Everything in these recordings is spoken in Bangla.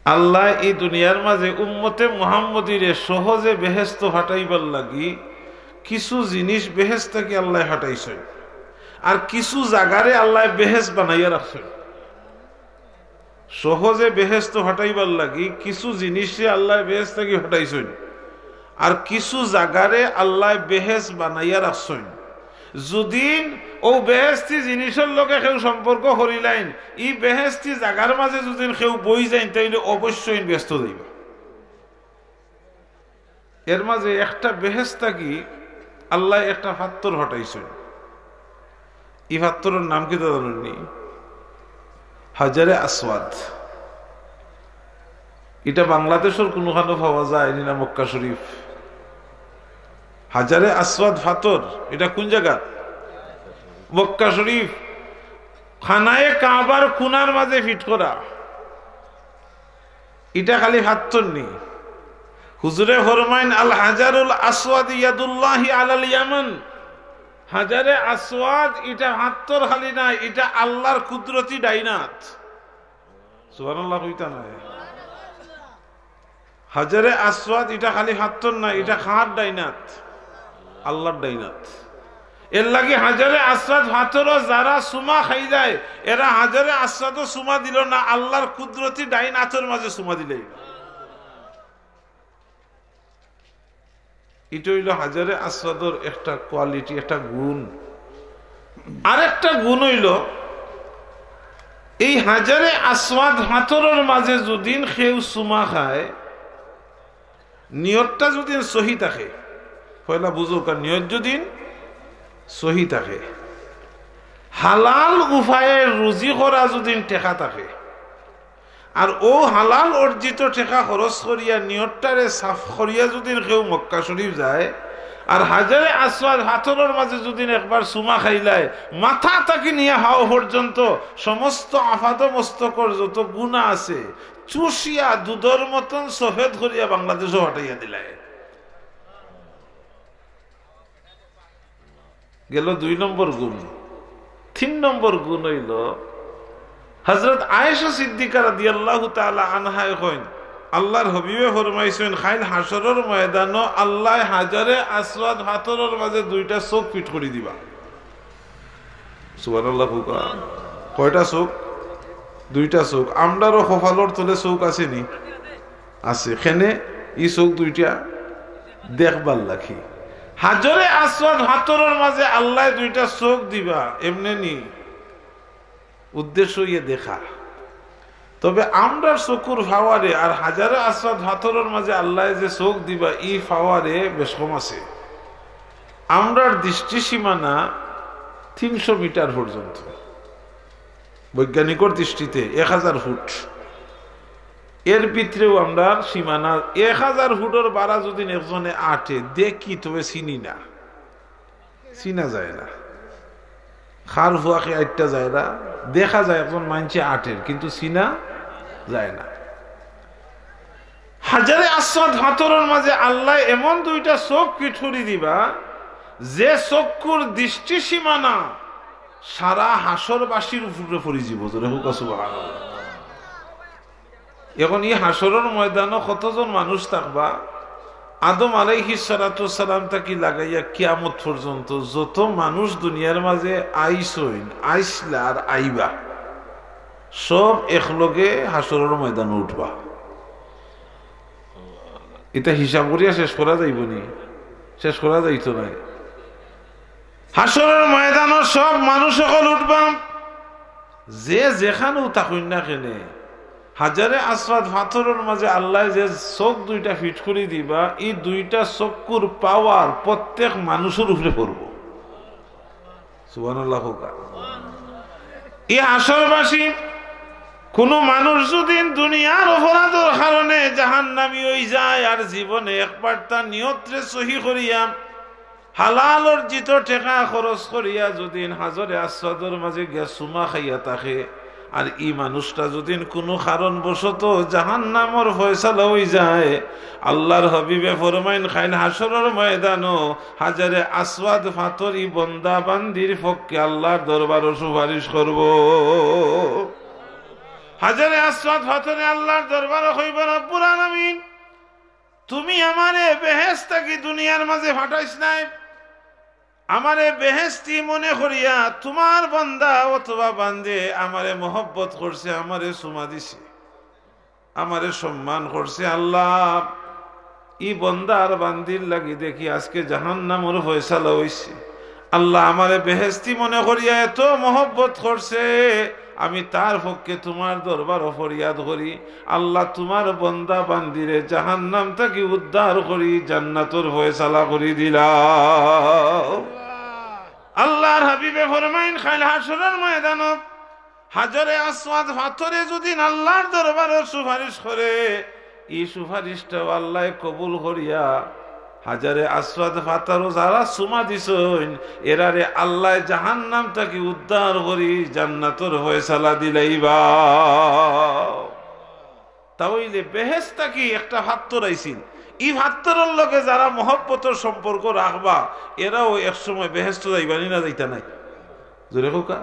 আল্লাহ এই দুনিয়ার মাঝে উম্মতে মুহাম্মদীরে সহজে বেহেস্ত ফাটাইবার লাগি কিছু জিনিস বেহেস্ত থেকে আল্লাহ ফাটাইছেন, আর কিছু জায়গারে আল্লাহ বেহেস্ত বানাইয়া রাখছেন। সহজে বেহেস্ত ফাটাইবার লাগি কিছু জিনিসে আল্লাহ বেহেস্ত থেকে ফাটাইছেন, আর কিছু জায়গারে আল্লাহ বেহেস্ত বানাইয়া রাখছেন। যদি ও বেহেস্তি জিনিসের লোকে কেউ সম্পর্ক করিলেন, ই বেহেস্তি জায়গার মাঝে যদি কেউ বই যায় তাইলে অবশ্যই ব্যস্ত যাইব। এর মাঝে একটা বেহেস্তা কি আল্লাহ একটা পাত্তর হটাইছেন। এই পাত্তরের নাম কি জানেননি? হাজারে আসওয়াদ। এটা বাংলাদেশের কোনখানে পাওয়া যায় না, মক্কা শরীফ। হাজারে আসওয়াদ পাথর এটা কোন জায়গা? মক্কা শরীফ। খানায়ে কাবার কোনার মাঝে ফিট করা। এটা খালি পাথর নেই। হুজুরে ফরমাইন আল হাজারুল আসওয়াদ ইয়াদুল্লাহি আলাল ইয়ামান। হাজারে আসওয়াদ এটা পাথর খালি না, এটা আল্লাহর কুদরতি ডাইনাত। সুবহানাল্লাহ কইতা না? হাজারে আসওয়াদ এটা খালি পাথর না, এটা খাঁর ডাইনাত, আল্লাহর ডাইনাত। এর লাগে হাজারে আসওয়াদ পাথরও যারা সুমা খাই যায়, এরা হাজারে আসওয়াদও সুমা দিল না, আল্লাহর কুদরতি ডাইনাতের মাঝে সুমা দিলে। এটা হইল হাজারে আসওয়াদের একটা কোয়ালিটি, একটা গুণ। আরেকটা গুণ হইল এই হাজারে আসওয়াদ পাথরের মাঝে যদি কেউ সুমা খায়, নিয়তটা যদি সহি থাকে, পয়লা বুঝুক, আর নিয়ত যদি সহি থাকে, হালাল উপায়ে রুজি করা যদি টেকা থাকে, আর ও হালাল অর্জিত টেকা খরচ করিয়া নিয়তটারে সাফ করিয়া যদি কেউ মক্কা শরীফ যায়, আর হাজারে আসওয়াদ পাথরের মাঝে যদি একবার সুমা খাইলায়, মাথা তাকে নিয়ে হাও পর্যন্ত সমস্ত আফাদ মস্তকর যত গুণা আছে চুষিয়া দুধের মতন সফেদ করিয়া বাংলাদেশও হটাইয়া দিলায়। গেল 2 নম্বর গুণ। 3 নম্বর গুণ হইল হযরত আয়েশা সিদ্দিকা রাদিয়াল্লাহু তাআলা আনহা কইন আল্লাহর হাবিবে ফরমাইছেন খাইল হাসরের ময়দানে আল্লাহ হাজারে আসওয়াদ পাথরের মাঝে 2টা চোখ ফিট করে দিবা। সুবহানাল্লাহ। কয়টা চোখ? 2টা চোখ। আমরারও কপালর তলে চোখ আছে নি? আছে। এখানে এই চোখ 2টা দেখবার লাগি। হাজারে আসওয়াদ পাথরের মাঝে আল্লাহ 2টা চোখ দিবা, এমনি নি, উদ্দেশ্য ইয়ে দেখা। তবে আমরা চকুর ফাওয়ারে আর হাজারে আসওয়াদ পাথরের মাঝে আল্লাহ যে চোখ দিবা, এই ফাওয়ারে বেশ কম আছে। আমরার দৃষ্টি সীমানা 300 মিটার পর্যন্ত, বৈজ্ঞানিকর দৃষ্টিতে 1000 ফুট। এর ভিতরেও আমরা সীমানা 1000 ফুটের বাড়া যদি একজনে আটে দেখি, তবে চিনি না, চিনা যায় না। খার হুয়াকে আটটা যায় না, দেখা যায় একজন মানছে আটের, কিন্তু চিনা যায় না। হাজারে আসওয়াদ পাথরের মাঝে আল্লাহ এমন 2টা চোখ পিঠুরি দিবা, যে চক্ষুর দৃষ্টি সীমানা সারা হাসরবাসীর উপরে পড়ে যাব। সুবহানাল্লাহ। এখন এই হাসরের ময়দানে কতজন মানুষ থাকবা? আদম আলাইহিস সালাতু সালাম থেকে লাগাইয়া কিয়ামত পর্যন্ত যত মানুষ দুনিয়ার মাঝে আইসলা আর আইবা, সব একলগে হাসরের ময়দানে উঠবা। এটা হিসাব করিয়া শেষ করা যাইব নি? শেষ করা যাইতো না। হাসরের ময়দানে সব মানুষ সকল উঠবা, যে যেখানেও থাকুন না কেনে। হাজারে আসওয়াদ পাথরের মাঝে আল্লাহ যে চোখ 2টা ফিট করে দিবা, এই 2টা চক্ষুর পাওয়ার প্রত্যেক মানুষের উপরে পড়ব। সুবহানাল্লাহ। এই হাসরবাসী কোন মানুষ যদি দুনিয়ার অপরাধের কারণে জাহান্নামী হয়ে যায়, আর জীবনে একবার তার নিয়তরে সহি করিয়া হালাল অর্জিত টাকা খরচ করিয়া যদি হাজারে আসওয়াদের মাঝে গিয়া সুমা খাইয়া থাকে, আর এই মানুষটা যদি কোনো কারণবশত জাহান্নামের ফয়সালা হয়ে যায়, আল্লাহর হাবিবে ফরমাইন খাইন হাসরের ময়দানও হাজারে আসওয়াদ পাথরি বন্দা বান্দির পক্ষে আল্লাহর দরবারে সুপারিশ করব। হাজারে আসওয়াদ পাথরে আল্লাহর দরবারে কইব রব্বুল আলামিন তুমি আমারে বেহেশত কি দুনিয়ার মাঝে ফাটাইছ নাই, আমারে বেহেশতি মনে করিয়া তোমার বান্দা অথবা বান্দে আমারে মোহব্বত করছে, আমারে সুমা দিছে, আমারে সম্মান করছে। আল্লাহ ই বান্দা আর বান্দির লাগি দেখি আজকে জাহান্নামের ফয়সালা হইছে। আল্লাহ আমারে বেহেশতি মনে করিয়া এত মোহব্বত করছে, আমি তার পক্ষে তোমার দরবার ফরিয়াদ করি। আল্লাহ তোমার বান্দা বান্দিরে জাহান্নাম থেকে উদ্ধার করি জান্নাতের ফয়সালা করি দিলাও। আল্লাহর হাবিবে ফরমাইন খাইল হাসরের ময়দানত হাজারে আসওয়াদ পাথরে যদি আল্লাহর দরবারে সুপারিশ করে, এই সুপারিশটাও আল্লাহ কবুল করিয়া হাজারে আসওয়াদ পাথরও যারা সুমা দিছেন এরারে আল্লাহ জাহান্নাম থেকে উদ্ধার করি জান্নাতের ফয়সালা দিলাইবা। তাহলে বেহেশত কি একটা পাথর আইছিল, এই পাথরের লগে যারা মহব্বতের সম্পর্ক রাখবা এরাও একসময় বেহেশত যাইবানি না যাইতা নাই, জোরে কোকা।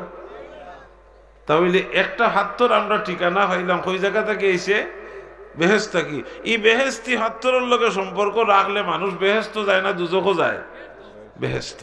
তাহলে একটা পাথর আমরা ঠিকানা পাইলাম কই জায়গা থেকে এসে বেহেশত কি, এই বেহেশতি পাথরের লগে সম্পর্ক রাখলে মানুষ বেহেশত যায় না দুজখও যায়, বেহেশত।